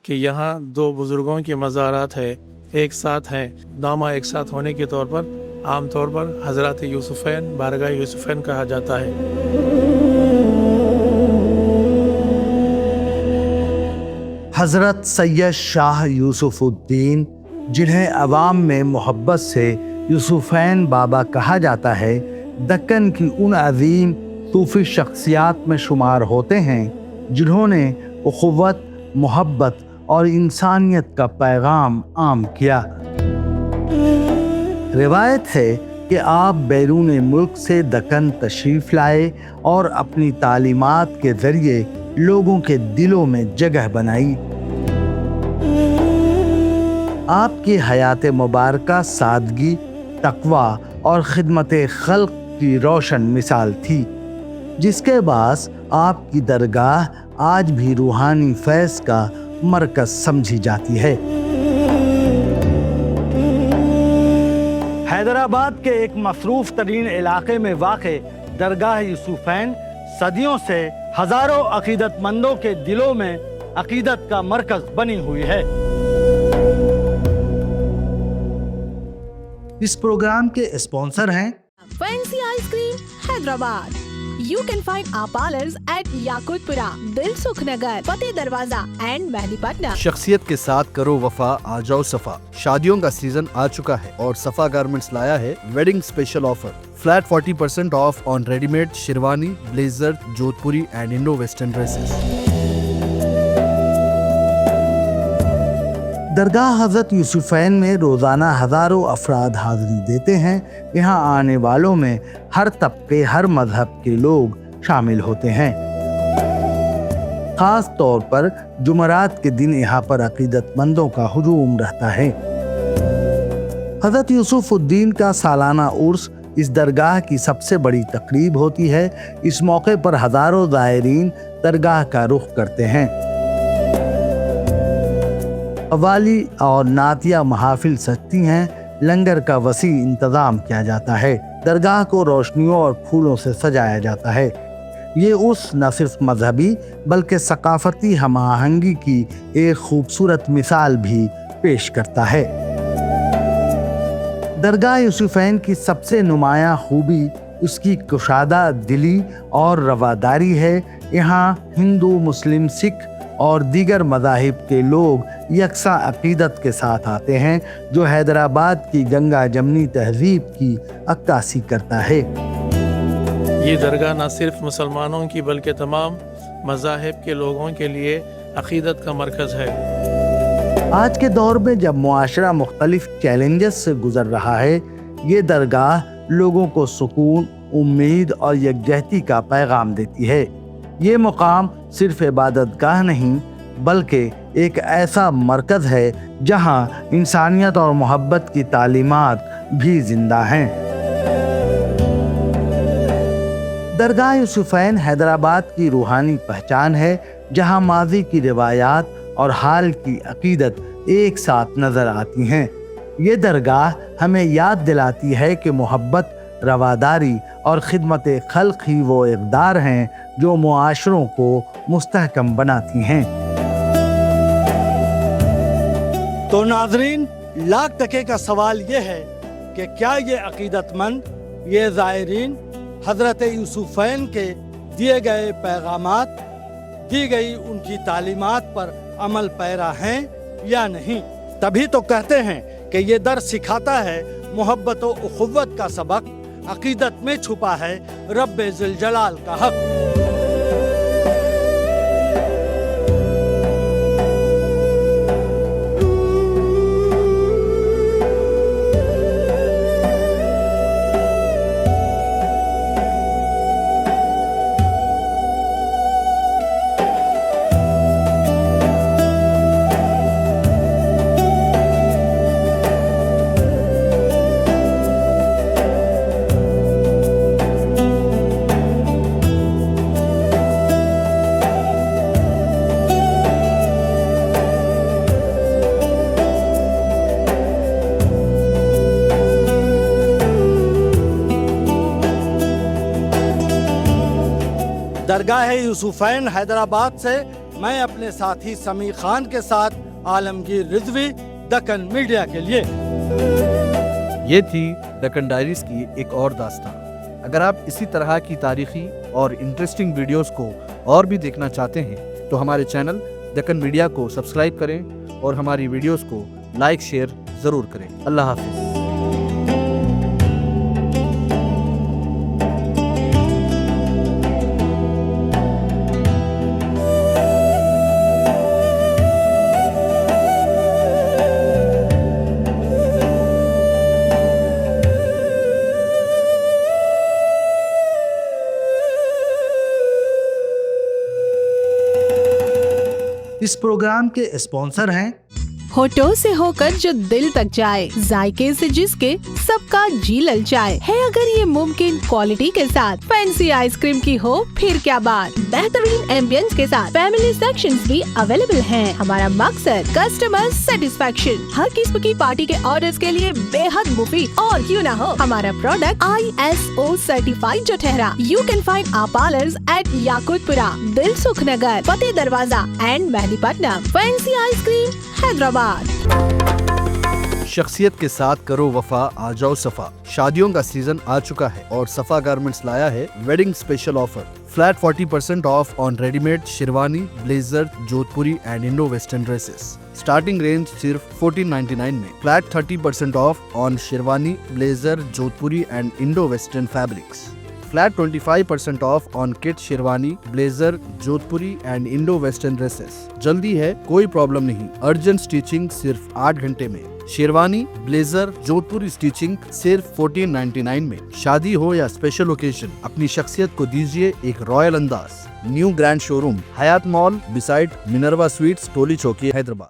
کہ यहाँ दो बुजुर्गों की मज़ारात है, एक साथ हैं। नामा एक साथ होने के तौर पर आम तौर पर हज़रत यूसुफ़ैन, बारगाह यूसुफ़ैन कहा जाता है। हज़रत सैयद शाह यूसुफ़ुद्दीन, जिन्हें अवाम में मोहब्बत से यूसुफ़ैन बाबा कहा जाता है, दक्कन की उन अजीम सूफ़ी शख्सियात में शुमार होते हैं जिन्होंने उख़ुव्वत, मोहब्बत और इंसानियत का पैगाम आम किया। रिवायत है कि आप बैरून मुल्क से दक्कन तशरीफ़ लाए और अपनी तालीमात के ज़रिए लोगों के दिलों में जगह बनाई। आपकी हयात मुबारका सादगी, तक़वा और खिदमत खल्क़ की रोशन मिसाल थी, जिसके बास आपकी दरगाह आज भी रूहानी फैज़ का मरकज़ समझी जाती है। हैदराबाद के एक मसरूफ़ तरीन इलाके में वाक़े दरगाह यूसुफ़ैन सदियों से हज़ारों अक़ीदतमंदों के दिलों में अक़ीदत का मरकज़ बनी हुई है। इस प्रोग्राम के स्पॉन्सर हैं Fancy Ice Cream, Hyderabad. You can find our parlors at Yakutpura, Dilsukh Nagar, Fateh Darwaza and Mehdipatna. शख्सियत के साथ करो वफा, आ जाओ सफा। शादियों का सीजन आ चुका है और सफा गारमेंट्स लाया है wedding special offer. Flat 40% off on readymade sherwani, blazer, Jodhpuri and Indo western dresses. Dargah Hazrat Yousufain में रोज़ाना हज़ारों अफराद हाज़िरी देते हैं। यहाँ आने वालों में हर तबके, हर मज़हब के लोग शामिल होते हैं। ख़ास तौर पर जुमरात के दिन यहाँ पर अक़ीदतमंदों का हुजूम रहता है। हज़रत यूसुफ़ुद्दीन का सालाना उर्स इस दरगाह की सबसे बड़ी तक़रीब होती है। इस मौके पर हज़ारों ज़ायरीन दरगाह का रुख करते हैं। कव्वाली और नातिया महाफिल सजती हैं। लंगर का वसी इंतज़ाम किया जाता है। दरगाह को रोशनियों और फूलों से सजाया जाता है। ये उस न सिर्फ मजहबी बल्कि सकाफती हम आहंगी की एक खूबसूरत मिसाल भी पेश करता है। दरगाह यूसुफ़ैन की सबसे नुमायाँ खूबी उसकी कुशादा दिली और रवादारी है। यहाँ हिंदू, मुस्लिम, सिख और दीगर मज़ाहिब के लोग यकसा अक़ीदत के साथ आते हैं, जो हैदराबाद की गंगा जमनी तहज़ीब की अक्कासी करता है। ये दरगाह न सिर्फ मुसलमानों की बल्कि तमाम मज़ाहिब के लोगों के लिए अक़ीदत का मरकज़ है। आज के दौर में जब मुआशरा मुख्तलिफ चैलेंजेस से गुज़र रहा है, ये दरगाह लोगों को सुकून, उम्मीद और यकजहती का पैगाम देती है। ये मुकाम सिर्फ इबादतगाह नहीं बल्कि एक ऐसा मरकज़ है जहाँ इंसानियत और मोहब्बत की तालीमात भी जिंदा हैं। दरगाह यूसुफ़ैन हैदराबाद की रूहानी पहचान है, जहाँ माजी की रिवायात और हाल की अक़ीदत एक साथ नज़र आती हैं। ये दरगाह हमें याद दिलाती है कि मोहब्बत, रवादारी और खिदमत खल्क़ ही वो इक़दार हैं जो मुआशरों को मुस्तहकम बनाती हैं। तो नाज़रीन, लाख टके का सवाल ये है कि क्या ये अक़ीदतमंद, ये ज़ायरीन हज़रत यूसुफ़ैन के दिए गए पैगामात, दी गई उनकी तालीमात पर अमल पैरा हैं या नहीं? तभी तो कहते हैं कि ये दर सिखाता है मोहब्बत व उख़ुव्वत का सबक, अक़ीदत में छुपा है रब्बे ज़िल जलाल का हक। दरगाह यूसुफ़ैन हैदराबाद से मैं अपने साथी समी खान के साथ आलमगीर रिजवी, दक्कन मीडिया के लिए। ये थी दक्कन डायरीज की एक और दास्तान। अगर आप इसी तरह की तारीखी और इंटरेस्टिंग वीडियोस को और भी देखना चाहते हैं तो हमारे चैनल दक्कन मीडिया को सब्सक्राइब करें और हमारी वीडियोस को लाइक शेयर ज़रूर करें। अल्लाह हाफिज़। इस प्रोग्राम के स्पॉन्सर हैं होठों से होकर जो दिल तक जाए, जायके से जिसके सबका जी ललचाए है। अगर ये मुमकिन क्वालिटी के साथ फैंसी आइसक्रीम की हो फिर क्या बात। बेहतरीन एम्बियंस के साथ फैमिली सेक्शंस भी अवेलेबल हैं। हमारा मकसद कस्टमर सेटिस्फेक्शन। हर किस्म की पार्टी के ऑर्डर्स के लिए बेहद मुफीद और क्यों ना हो हमारा प्रोडक्ट ISO सर्टिफाइड जो ठहरा। You can find our parlours at Yakutpura, Dilsukh Nagar, Fateh Darwaza and Mehdipatnam. Fancy ice cream Hyderabad. शख्सियत के साथ करो वफा, आ जाओ सफा। शादियों का सीजन आ चुका है और सफा गारमेंट्स लाया है wedding special offer. Flat 40% off on readymade sherwani, blazer, Jodhpuri and Indo western dresses. Starting range सिर्फ 1499 में। Flat 30% of on sherwani, blazer, Jodhpuri and Indo western fabrics. Flat 25% of on kit sherwani, blazer, Jodhpuri and Indo western dresses. जल्दी है, कोई problem नहीं। Urgent stitching सिर्फ 8 घंटे में। Sherwani, blazer, जोधपुरी stitching सिर्फ 1499 में। शादी हो या स्पेशल ओकेजन, अपनी शख्सियत को दीजिए एक रॉयल अंदाज। न्यू ग्रैंड शोरूम, हयात मॉल बिसाइड मिनरवा स्वीट्स, टोली चौकी, हैदराबाद।